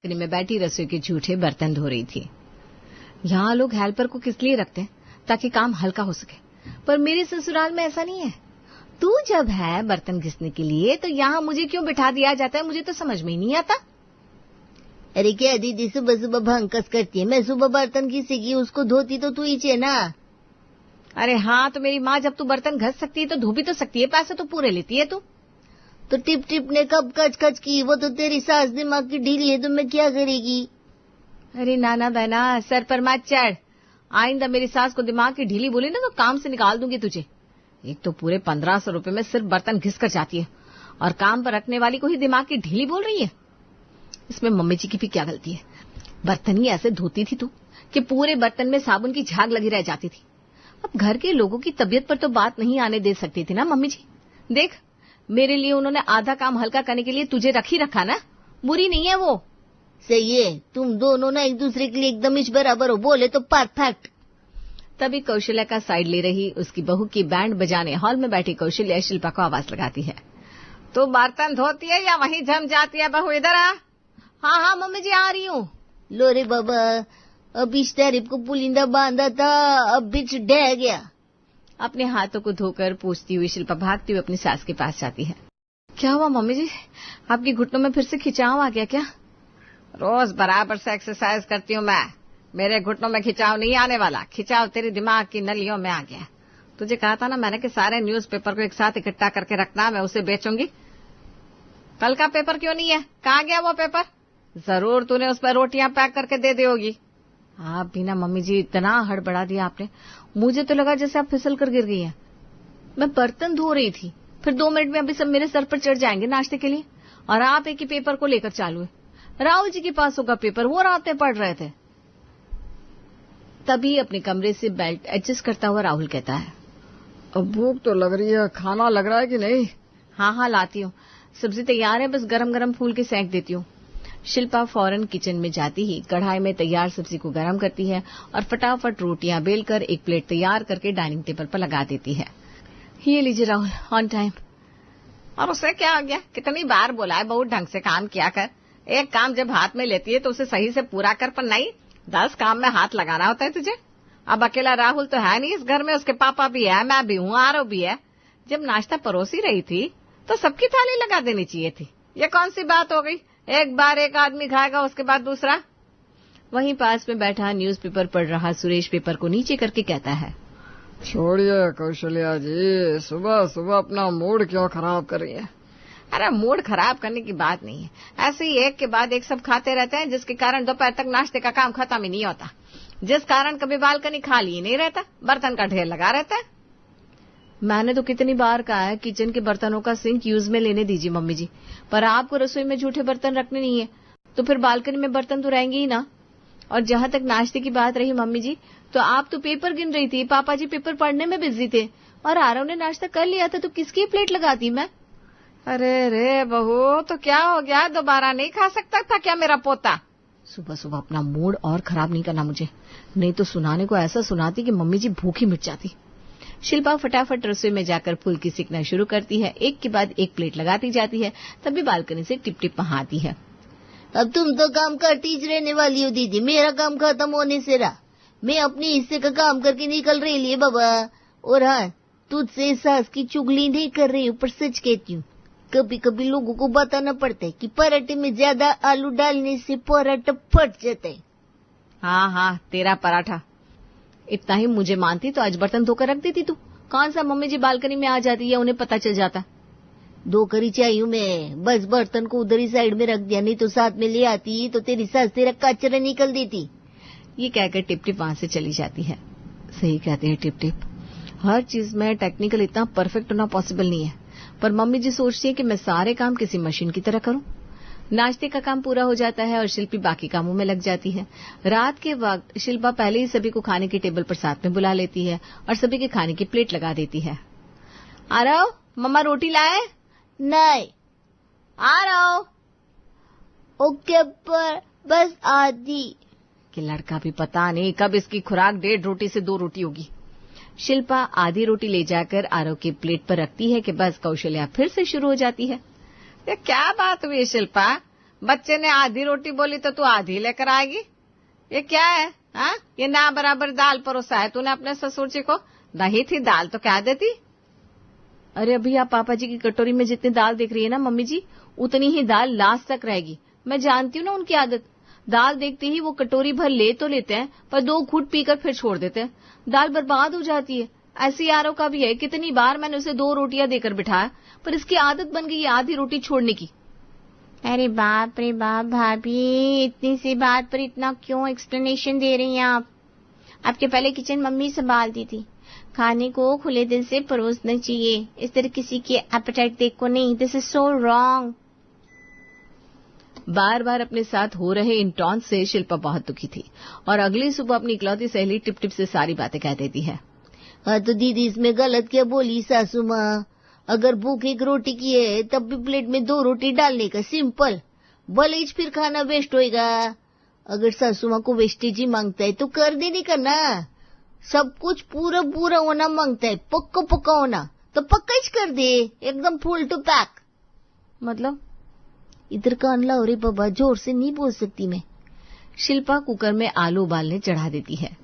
Balcony में बैठी रसोई के जूठे बर्तन धो रही थी। यहाँ लोग हेल्पर को किस लिए रखते हैं? ताकि काम हल्का हो सके, पर मेरे ससुराल में ऐसा नहीं है। तू जब है बर्तन घिसने के लिए तो यहाँ मुझे क्यों बिठा दिया जाता है? मुझे तो समझ में ही नहीं आता। अरे क्या दीदी सुबह सुबह भंकस करती है? मैं सुबह बर्तन घिसेगी, उसको धोती तो तू ही ना। अरे हाँ, तो मेरी माँ जब तू बर्तन घस सकती है तो धो भी तो सकती है, पैसे तो पूरे लेती है तू। तो टिप टिप ने कब कच कच की? वो तो तेरी सास दिमाग की ढीली है, तो मैं क्या करेगी? अरे नाना बहना, सर पर मत चढ़। आइंदा मेरी सास को दिमाग की ढीली बोली ना तो काम से निकाल दूंगी तुझे। एक तो पूरे 1500 रुपए में सिर्फ बर्तन घिस कर जाती है और काम पर रखने वाली को ही दिमाग की ढीली बोल रही है। इसमें मम्मी जी की भी क्या गलती है? बर्तन ही ऐसे धोती थी तू कि पूरे बर्तन में साबुन की झाग लगी रह जाती थी। अब घर के लोगों की तबीयत पर तो बात नहीं आने दे सकती थी ना मम्मी जी। देख, मेरे लिए उन्होंने आधा काम हल्का करने के लिए तुझे रख ही रखा ना। बुरी नहीं है वो। सही है, तुम दोनों ना एक दूसरे के लिए एकदम इच बराबर हो, बोले तो परफेक्ट। तभी कौशल्या का साइड ले रही उसकी बहू की बैंड बजाने हॉल में बैठी कौशल्या शिल्पा को आवाज लगाती है। तो बर्तन धोती है या वहीं जम जाती है? बहू इधर आ। हाँ हाँ मम्मी जी आ रही हूँ। लो रे बाबा, अब इस तारीफ को पुलिंदा बांधा था, अब बिच ढह गया। अपने हाथों को धोकर पूछती हुई शिल्पा भागती हुई अपनी सास के पास जाती है। क्या हुआ मम्मी जी, आपके घुटनों में फिर से खिंचाव आ गया क्या? रोज बराबर से एक्सरसाइज करती हूँ मैं, मेरे घुटनों में खिंचाव नहीं आने वाला। खिंचाव तेरे दिमाग की नलियों में आ गया। तुझे कहा था ना मैंने कि सारे न्यूज़पेपर को एक साथ इकट्ठा करके रखना, मैं उसे बेचूंगी। कल का पेपर क्यों नहीं है? कहाँ गया वो पेपर? जरूर तूने उस पर रोटियां पैक करके दे दी होगी। आप भी ना मम्मी जी, इतना हड़बड़ा दिया आपने, मुझे तो लगा जैसे आप फिसल कर गिर गई हैं। मैं बर्तन धो रही थी, फिर 2 मिनट में अभी सब मेरे सर पर चढ़ जाएंगे नाश्ते के लिए, और आप एक ही पेपर को लेकर चालू है। राहुल जी के पास होगा पेपर, वो रात में पढ़ रहे थे। तभी अपने कमरे से बेल्ट एडजस्ट करता हुआ राहुल कहता है, अब भूख तो लग रही है, खाना लग रहा है कि नहीं? हाँ हाँ लाती हूँ, सब्जी तैयार है, बस गरम गरम फूल के सेंक देती हूँ। शिल्पा फौरन किचन में जाती ही कढ़ाई में तैयार सब्जी को गरम करती है और फटाफट रोटियां बेलकर एक प्लेट तैयार करके डाइनिंग टेबल पर लगा देती है। ये लीजिए राहुल, ऑन टाइम। और उसे क्या हो गया? कितनी बार बोला है बहुत ढंग से काम किया कर। एक काम जब हाथ में लेती है तो उसे सही से पूरा कर, पर नहीं, 10 काम में हाथ लगाना होता है तुझे। अब अकेला राहुल तो है नहीं इस घर में, उसके पापा भी है, मैं भी हूँ, आरव भी है। जब नाश्ता परोसी रही थी तो सबकी थाली लगा देनी चाहिए थी। ये कौन सी बात हो गई? एक बार एक आदमी खाएगा, उसके बाद दूसरा। वहीं पास में बैठा न्यूज़पेपर पढ़ रहा सुरेश पेपर को नीचे करके कहता है, छोड़िए कौशल्या जी, सुबह सुबह अपना मूड क्यों खराब कर रही है? अरे मूड खराब करने की बात नहीं है, ऐसे ही एक के बाद एक सब खाते रहते हैं, जिसके कारण दोपहर तक नाश्ते का काम खत्म ही नहीं होता, जिस कारण कभी बालकनी खाली ही नहीं रहता, बर्तन का ढेर लगा रहता है। मैंने तो कितनी बार कहा है किचन के बर्तनों का सिंक यूज में लेने दीजिए मम्मी जी, पर आपको रसोई में जूठे बर्तन रखने नहीं है, तो फिर बालकनी में बर्तन तो रहेंगे ही ना। और जहां तक नाश्ते की बात रही मम्मी जी, तो आप तो पेपर गिन रही थी, पापा जी पेपर पढ़ने में बिजी थे, और आरव ने नाश्ता कर लिया था, तो किसकी प्लेट लगाती मैं? अरे रे बहू, तो क्या हो गया? दोबारा नहीं खा सकता था क्या मेरा पोता? सुबह सुबह अपना मूड और खराब नहीं करना मुझे, नहीं तो सुनाने को ऐसा सुनाती कि मम्मी जी भूखी मिट जाती। शिल्पा फटाफट रसोई में जाकर फुल्की सीखना शुरू करती है, एक के बाद एक प्लेट लगाती जाती है। तभी बालकनी से टिप टिप वहां आती है। अब तुम तो काम करती ही रहने वाली हो दीदी, मेरा काम खत्म होने से रहा, मैं अपने हिस्से का काम करके निकल रही है बाबा। और हाँ, तुझसे सास की चुगली नहीं कर रही हूँ, पर सच कहती हूँ, कभी कभी लोगों को बताना पड़ता है कि पराठे में ज्यादा आलू डालने से पराठा फट जाता है। हाँ हाँ, तेरा पराठा। इतना ही मुझे मानती तो आज बर्तन धोकर रख देती तू। कौन सा मम्मी जी बालकनी में आ जाती है, उन्हें पता चल जाता। धोकर ही चाहिए मैं, बस बर्तन को उधर ही साइड में रख दिया, नहीं तो साथ में ले आती तो तेरी सास तेरा कचरा निकल देती। ये कहकर टिप टिप वहां से चली जाती है। सही कहते हैं टिप टिप, हर चीज में टेक्निकल इतना परफेक्ट होना पॉसिबल नहीं है, पर मम्मी जी सोचती है कि मैं सारे काम किसी मशीन की तरह करूं। नाश्ते का काम पूरा हो जाता है और शिल्पी बाकी कामों में लग जाती है। रात के वक्त शिल्पा पहले ही सभी को खाने के टेबल पर साथ में बुला लेती है और सभी के खाने की प्लेट लगा देती है। आरव, मम्मा रोटी लाए? नहीं। आरव, ओके, पर बस आधी। कि लड़का भी पता नहीं कब इसकी खुराक 1.5 रोटी से 2 रोटी होगी। शिल्पा आधी रोटी ले जाकर आरव की प्लेट पर रखती है कि बस कौशल्या फिर से शुरू हो जाती है। ये क्या बात हुई शिल्पा, बच्चे ने आधी रोटी बोली तो तू आधी लेकर आएगी। ये क्या है? हाँ, ये ना बराबर दाल परोसा है तूने अपने ससुर जी को। नहीं थी दाल तो क्या देती? अरे अभी आप पापा जी की कटोरी में जितनी दाल देख रही है ना मम्मी जी, उतनी ही दाल लास्ट तक रहेगी। मैं जानती हूँ ना उनकी आदत, दाल देखते ही वो कटोरी भर ले तो लेते हैं पर 2 घूंट पीकर फिर छोड़ देते हैं, दाल बर्बाद हो जाती है। ऐसी यारों का भी है, कितनी बार मैंने उसे 2 रोटियां देकर बिठाया पर इसकी आदत बन गई है आधी रोटी छोड़ने की। अरे बाप रे बाप भाभी, इतनी सी बात पर इतना क्यों एक्सप्लेनेशन दे रही हैं आप? आपके पहले किचन मम्मी संभालती थी। खाने को खुले दिल से परोसना चाहिए, इस तरह किसी के एपेटाइट देख को नहीं। This is so wrong. बार बार अपने साथ हो रहे इन टॉन्ट से शिल्पा बहुत दुखी थी और अगली सुबह अपनी इकलौती सहेली टिप टिप से सारी बातें कह देती है। हाँ तो दीदी इसमें गलत क्या बोली सासू माँ? अगर भूख एक रोटी की है तब भी प्लेट में 2 रोटी डालने का, सिंपल। भले ही फिर खाना वेस्ट होएगा। अगर सासू माँ को वेस्टेज ही मांगता है तो कर देने का ना। सब कुछ पूरा पूरा होना मांगता है, पक्का पक्का होना, तो पक्का ही कर दे, एकदम फुल टू पैक। मतलब? इधर कान लाओ रे बाबा, जोर से नहीं बोल सकती मैं। शिल्पा कुकर में आलू उबालने चढ़ा देती है।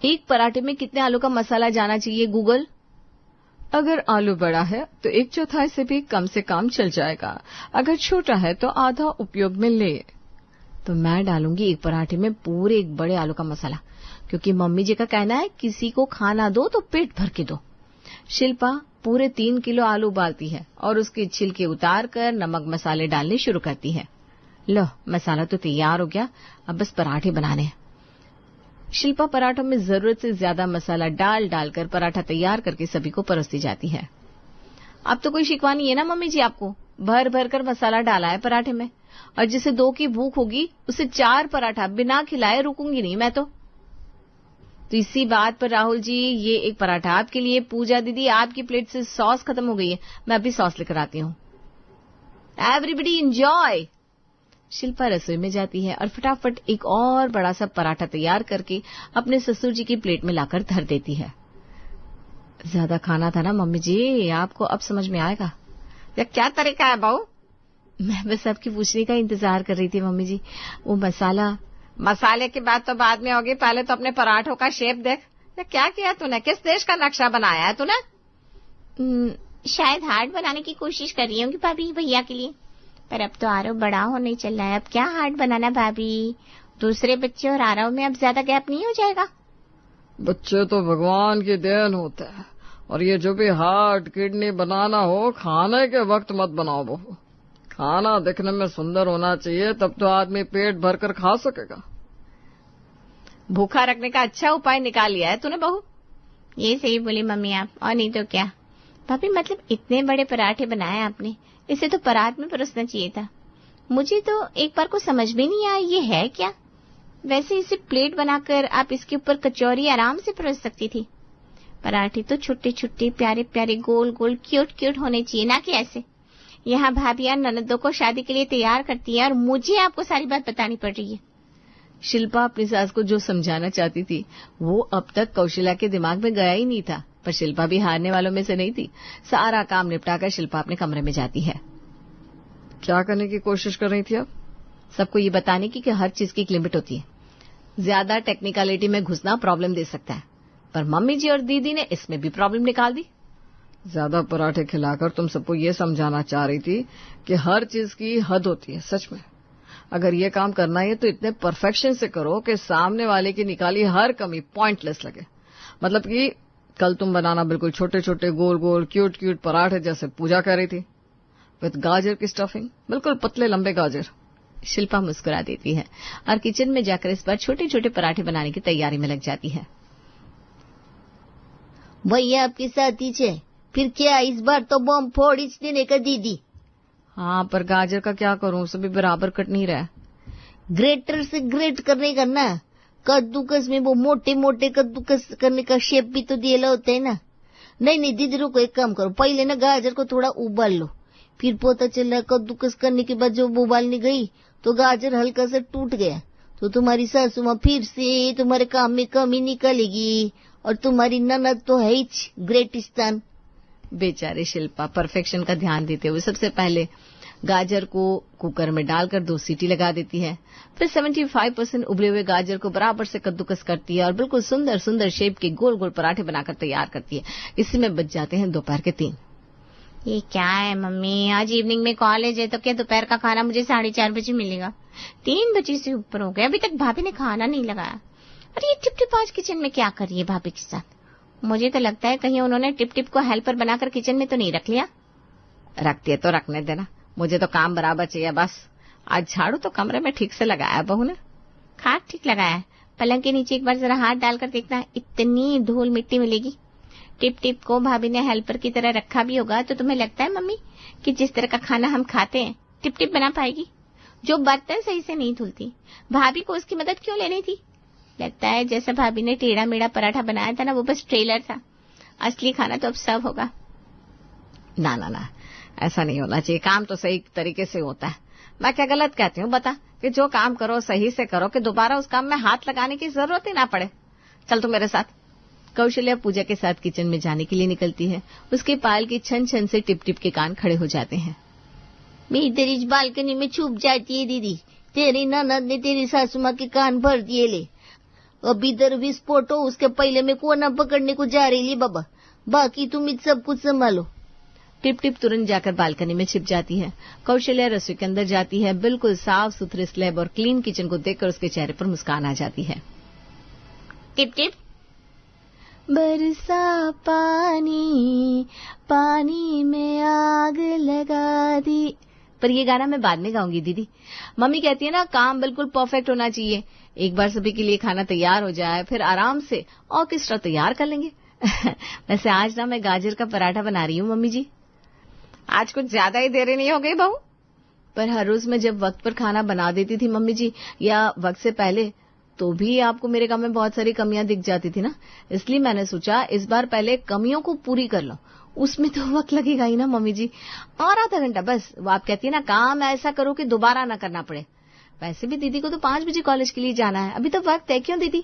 एक पराठे में कितने आलू का मसाला जाना चाहिए गूगल? अगर आलू बड़ा है तो 1/4 से भी कम से कम चल जाएगा, अगर छोटा है तो आधा उपयोग में ले। तो मैं डालूंगी एक पराठे में पूरे 1 बड़े आलू का मसाला, क्योंकि मम्मी जी का कहना है किसी को खाना दो तो पेट भर के दो। शिल्पा पूरे 3 किलो आलू उबालती है और उसके छिलके उतार कर नमक मसाले डालने शुरू करती है। लो, मसाला तो तैयार हो गया, अब बस पराठे बनाने हैं। शिल्पा पराठों में जरूरत से ज्यादा मसाला डालकर पराठा तैयार करके सभी को परोसती जाती है। अब तो कोई शिकवा नहीं है ना मम्मी जी आपको? भर भर कर मसाला डाला है पराठे में, और जिसे 2 की भूख होगी उसे 4 पराठा बिना खिलाए रुकूंगी नहीं मैं तो इसी बात पर राहुल जी, ये एक पराठा आपके लिए। पूजा दीदी, आपकी प्लेट से सॉस खत्म हो गई है, मैं अभी सॉस लेकर आती हूँ। Everybody enjoy. शिल्पा रसोई में जाती है और फटाफट एक और बड़ा सा पराठा तैयार करके अपने ससुर जी की प्लेट में लाकर धर देती है। ज्यादा खाना था ना मम्मी जी, आपको अब समझ में आएगा। ये क्या तरीका है बहू? मैं बस आपकी पूछने का इंतजार कर रही थी मम्मी जी। वो मसाले की बात तो बाद में होगी, पहले तो अपने पराठों का शेप देख। ये क्या किया तूने? किस देश का नक्शा बनाया है तूने? शायद हार्ट बनाने की कोशिश कर रही होंगी भाभी भैया के लिए, पर अब तो आरव बड़ा होने चल रहा है, अब क्या हार्ट बनाना भाभी? दूसरे बच्चे और आरव में अब ज्यादा गैप नहीं हो जाएगा? बच्चे तो भगवान की देन होते हैं, और ये जो भी हार्ट किडनी बनाना हो खाने के वक्त मत बनाओ बहू। खाना देखने में सुंदर होना चाहिए, तब तो आदमी पेट भरकर खा सकेगा। भूखा रखने का अच्छा उपाय निकाल लिया है तूने बहू। ये सही बोली मम्मी आप, और नहीं तो क्या भाभी। मतलब इतने बड़े पराठे बनाए आपने, इसे तो परात में परोसना चाहिए था। मुझे तो एक बार को समझ में नहीं आया ये है क्या। वैसे इसे प्लेट बनाकर आप इसके ऊपर कचौरी आराम से परोस सकती थी। पराठे तो छोटे छोटे प्यारे प्यारे गोल गोल क्यूट क्यूट होने चाहिए, ना कि ऐसे। यहाँ भाभियां ननदों को शादी के लिए तैयार करती है और मुझे आपको सारी बात बतानी पड़ रही है। शिल्पा अपनी सास को जो समझाना चाहती थी वो अब तक कौशल्या के दिमाग में गया ही नहीं था, पर शिल्पा भी हारने वालों में से नहीं थी। सारा काम निपटाकर शिल्पा अपने कमरे में जाती है। क्या करने की कोशिश कर रही थी आप? सबको ये बताने की कि हर चीज की एक लिमिट होती है। ज्यादा टेक्निकलिटी में घुसना प्रॉब्लम दे सकता है, पर मम्मी जी और दीदी ने इसमें भी प्रॉब्लम निकाल दी। ज्यादा पराठे खिलाकर तुम सबको ये समझाना चाह रही थी कि हर चीज की हद होती है। सच में अगर ये काम करना है तो इतने परफेक्शन से करो कि सामने वाले की निकाली हर कमी पॉइंटलेस लगे। मतलब कि कल तुम बनाना बिल्कुल छोटे छोटे गोल गोल क्यूट क्यूट पराठे जैसे पूजा कर रही थी, विद गाजर की स्टफिंग, बिल्कुल पतले लंबे गाजर। शिल्पा मुस्कुरा देती है और किचन में जाकर इस बार छोटे छोटे पराठे बनाने की तैयारी में लग जाती है। भैया आपके साथी छे, फिर क्या इस बार तो बम फोड़ देने का दीदी। हाँ, पर गाजर का क्या करूं, सभी बराबर कट नहीं रहा। ग्रेटर से ग्रेट करने का ना, कद्दूकस में वो मोटे मोटे कद्दूकस करने का शेप भी तो दिया होता है ना। नहीं दीदी रुको, एक काम करो, पहले ना गाजर को थोड़ा उबाल लो, फिर पता चला कद्दूकस करने के बाद जब उबालने गई तो गाजर हल्का सा टूट गया, तो तुम्हारी सासू माँ फिर से तुम्हारे काम में कमी निकालेगी, और तुम्हारी ननद तो है ही ग्रेटिस्तान। बेचारे शिल्पा परफेक्शन का ध्यान देते हुए सबसे पहले गाजर को कुकर में डालकर 2 सीटी लगा देती है। फिर 75% उबले हुए गाजर को बराबर से कद्दूकस करती है और बिल्कुल सुंदर सुंदर शेप के गोल गोल पराठे बनाकर तैयार करती है। इसी में बच जाते हैं दोपहर के 3। ये क्या है मम्मी, आज इवनिंग में कॉलेज है तो क्या दोपहर का खाना मुझे 4:30 बजे मिलेगा? 3 बजे से ऊपर हो गया, अभी तक भाभी ने खाना नहीं लगाया। अरे ये टिप टिप आज किचन में क्या कर रही है भाभी के साथ? मुझे तो लगता है कहीं उन्होंने टिप टिप को हेल्पर बनाकर किचन में तो नहीं रख लिया। रखती है तो रखने देना, मुझे तो काम बराबर चाहिए बस। आज झाड़ू तो कमरे में ठीक से लगाया बहू ने। खाट ठीक लगाया है, पलंग के नीचे एक बार जरा हाथ डालकर देखना, इतनी धूल मिट्टी मिलेगी। टिप टिप को भाभी ने हेल्पर की तरह रखा भी होगा तो तुम्हें लगता है मम्मी कि जिस तरह का खाना हम खाते हैं टिप टिप बना पाएगी? जो बर्तन सही से नहीं धुलती, भाभी को उसकी मदद क्यों लेनी थी? लगता है जैसा भाभी ने टेढ़ा मेढ़ा पराठा बनाया था ना, वो बस ट्रेलर था, असली खाना तो अब सर्व होगा। ना ना ना, ऐसा नहीं होना चाहिए। काम तो सही तरीके से होता है। मैं क्या गलत कहती हूँ बता, कि जो काम करो सही से करो, कि दोबारा उस काम में हाथ लगाने की जरूरत ही ना पड़े। चल तू मेरे साथ। कौशल्या पूजा के साथ किचन में जाने के लिए निकलती है। उसके पायल की छन छन से टिप टिप के कान खड़े हो जाते हैं। मैं इधर इस बालकनी में छुप जाती है दीदी, तेरी ननद ने तेरी सासू माँ के कान भर दिए ले। अब इधर विस्फोट हो उसके पहले मैं कोना पकड़ने को जा रही है बाबा, बाकी तुम इत सब कुछ संभालो। टिप टिप तुरंत जाकर बालकनी में छिप जाती है। कौशल्या रसोई के अंदर जाती है। बिल्कुल साफ सुथरे स्लैब और क्लीन किचन को देखकर उसके चेहरे पर मुस्कान आ जाती है। टिप टिप बरसा पानी, पानी में आग लगा दी। पर ये गाना मैं बाद में गाऊंगी दीदी। मम्मी कहती है ना, काम बिल्कुल परफेक्ट होना चाहिए। एक बार सभी के लिए खाना तैयार हो जाए, फिर आराम से ऑर्केस्ट्रा तैयार कर लेंगे। वैसे आज ना मैं गाजर का पराठा बना रही हूँ मम्मी जी। आज कुछ ज्यादा ही देरी नहीं हो गई बहू? पर हर रोज मैं जब वक्त पर खाना बना देती थी मम्मी जी, या वक्त से पहले, तो भी आपको मेरे काम में बहुत सारी कमियां दिख जाती थी ना। इसलिए मैंने सोचा इस बार पहले कमियों को पूरी कर लो। उसमें तो वक्त लगेगा ही ना मम्मी जी, और आधा घंटा बस। वो आप कहती है ना, काम ऐसा करो कि दोबारा ना करना पड़े। वैसे भी दीदी को तो 5 बजे कॉलेज के लिए जाना है, अभी तो वक्त है क्यों दीदी?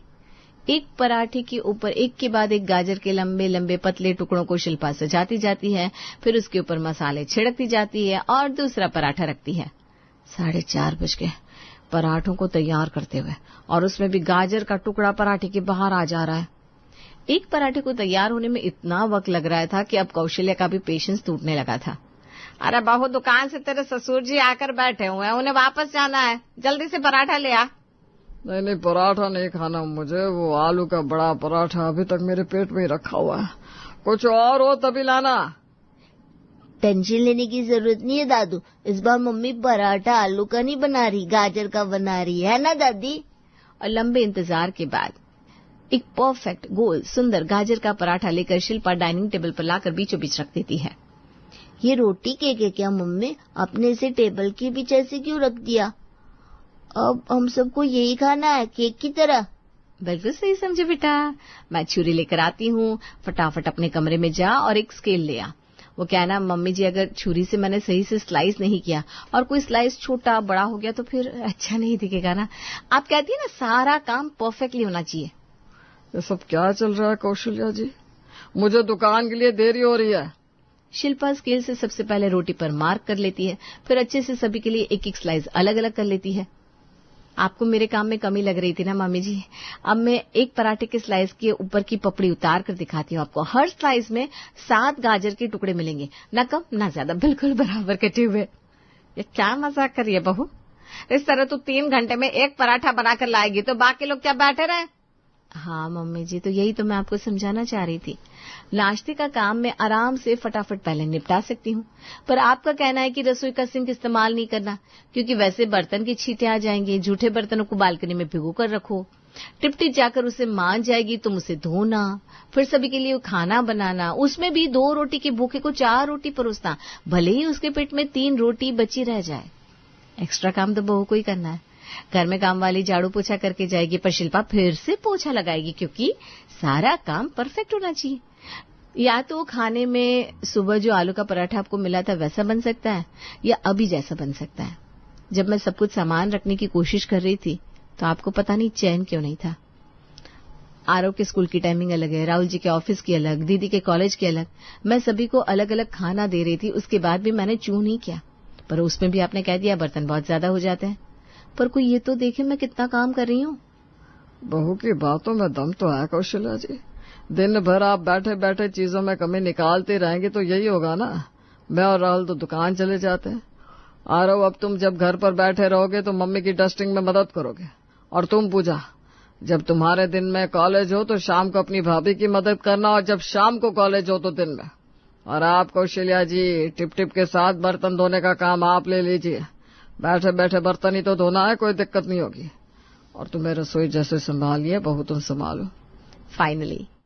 एक पराठे के ऊपर एक के बाद एक गाजर के लंबे लंबे पतले टुकड़ों को शिल्पा सजाती जाती है, फिर उसके ऊपर मसाले छिड़कती जाती है और दूसरा पराठा रखती है। 4:30 बज गए पराठों को तैयार करते हुए, और उसमें भी गाजर का टुकड़ा पराठे के बाहर आ जा रहा है। एक पराठे को तैयार होने में इतना वक्त लग रहा था कि अब कौशल्या का भी पेशेंस टूटने लगा था। अरे बहू, दुकान से तेरे ससुर जी आकर बैठे हुए हैं, उन्हें वापस जाना है, जल्दी से पराठा ले आ। नहीं, पराठा नहीं खाना मुझे, वो आलू का बड़ा पराठा अभी तक मेरे पेट में ही रखा हुआ है। कुछ और हो तभी लाना। टेंशन लेने की जरूरत नहीं है दादू, इस बार मम्मी पराठा आलू का नहीं बना रही, गाजर का बना रही है ना दादी? और लंबे इंतजार के बाद एक परफेक्ट गोल सुंदर गाजर का पराठा लेकर शिल्पा डाइनिंग टेबल पर लाकर बीचों बीच रख देती है। ये रोटी केक है क्या मम्मी? अपने से टेबल के बीच ऐसे क्यों रख दिया? अब हम सबको यही खाना है केक की तरह? बिल्कुल सही समझे बेटा। मैं छुरी लेकर आती हूँ, फटाफट अपने कमरे में जा और एक स्केल ले आ। वो क्या ना मम्मी जी, अगर छुरी से मैंने सही से स्लाइस नहीं किया और कोई स्लाइस छोटा बड़ा हो गया तो फिर अच्छा नहीं दिखेगा ना। आप कहती है ना, सारा काम परफेक्टली होना चाहिए। ये सब क्या चल रहा है कौशल्या जी? मुझे दुकान के लिए देरी हो रही है। शिल्पा स्केल से सबसे पहले रोटी पर मार्क कर लेती है, फिर अच्छे से सभी के लिए एक एक स्लाइस अलग अलग कर लेती है। आपको मेरे काम में कमी लग रही थी ना मम्मी जी। अब मैं एक पराठे के स्लाइस के ऊपर की पपड़ी उतार कर दिखाती हूँ आपको। हर स्लाइस में 7 गाजर के टुकड़े मिलेंगे, ना कम ना ज्यादा, बिल्कुल बराबर कटे हुए। ये क्या मजाक करिए बहू? इस तरह तू 3 घंटे में एक पराठा बनाकर लाएगी तो बाकी लोग क्या बैठे रहे? हाँ मम्मी जी, तो यही तो मैं आपको समझाना चाह रही थी। नाश्ते का काम मैं आराम से फटाफट पहले निपटा सकती हूँ, पर आपका कहना है कि रसोई का सिंक इस्तेमाल नहीं करना, क्योंकि वैसे बर्तन की छींटें आ जाएंगी। जूठे बर्तनों को बालकनी में भिगो कर रखो, टिप जाकर उसे मान जाएगी, तुम उसे धोना, फिर सभी के लिए खाना बनाना, उसमें भी 2 रोटी के भूखे को 4 रोटी परोसना, भले ही उसके पेट में 3 रोटी बची रह जाए। एक्स्ट्रा काम तो बहू को ही करना है। घर में काम वाली झाड़ू पोछा करके जाएगी, पर शिल्पा फिर से पोछा लगाएगी, क्योंकि सारा काम परफेक्ट होना चाहिए। या तो खाने में सुबह जो आलू का पराठा आपको मिला था वैसा बन सकता है, या अभी जैसा बन सकता है। जब मैं सब कुछ सामान रखने की कोशिश कर रही थी तो आपको पता नहीं चैन क्यों नहीं था। आरव के स्कूल की टाइमिंग अलग है, राहुल जी के ऑफिस की अलग, दीदी के कॉलेज की अलग। मैं सभी को अलग अलग खाना दे रही थी, उसके बाद भी मैंने चूं नहीं किया। पर उसमें भी आपने कह दिया बर्तन बहुत ज्यादा हो जाते हैं। पर कोई ये तो देखे मैं कितना काम कर रही हूँ। बहू की बातों में दम तो है कौशल्या जी। दिन भर आप बैठे बैठे चीजों में कमी निकालते रहेंगे तो यही होगा ना। मैं और राहुल तो दुकान चले जाते हैं। आरव, अब तुम जब घर पर बैठे रहोगे तो मम्मी की डस्टिंग में मदद करोगे। और तुम पूजा, जब तुम्हारे दिन में कॉलेज हो तो शाम को अपनी भाभी की मदद करना, और जब शाम को कॉलेज हो तो दिन में। और आप कौशल्या जी, टिप टिप के साथ बर्तन धोने का काम आप ले लीजिए। बैठे बैठे बर्तन ही तो धोना है, कोई दिक्कत नहीं होगी। और तुम्हें रसोई जैसे संभालिए, बहू तुम संभालो। फाइनली